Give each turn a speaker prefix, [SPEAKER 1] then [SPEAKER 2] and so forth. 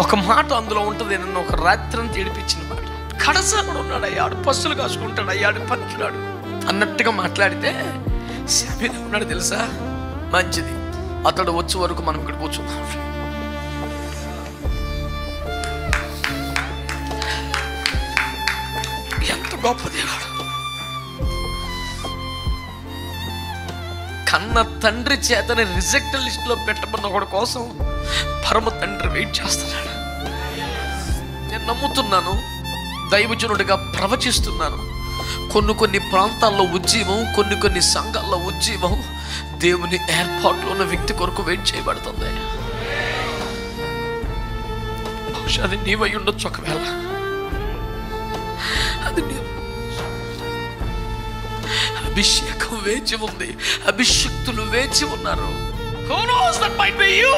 [SPEAKER 1] ఒక మాట అందులో ఉంటుంది, నన్ను ఒక రాత్రి అంతా ఏడిపించిన మాట. కడసాడు ఉన్నాడు, అయ్యాడు పస్తులు కాసుకుంటాడు, అయ్యాడు పనికిరాడు అన్నట్టుగా మాట్లాడితే సమీర ఉన్నాడు తెలుసా, మంచిది అతడు వచ్చే వరకు మనం ఇక్కడ కూర్చున్నాం. ఎంత గొప్ప దేవుడు. కన్న తండ్రి చేతని రిజెక్ట్ లిస్ట్ లో పెట్టబడిన ఒకటి కోసం పరమ తండ్రి వెయిట్ చేస్తున్నాడు. నేను నమ్ముతున్నాను, దైవజనుడిగా ప్రవచిస్తున్నాను. కొన్ని ప్రాంతాల్లో ఉజ్జీవం, కొన్ని సంఘాల్లో ఉజ్జీవం దేవుని ఏర్పాట్లో ఉన్న వ్యక్తి కొరకు వెయిట్ చేయబడుతుంది. బహుశా అది నీవై ఉండొచ్చు. ఒకవేళ అది అభిషేకం వేచి ఉంది, అభిషక్తులు వేచి ఉన్నారు. Who knows, that might be you.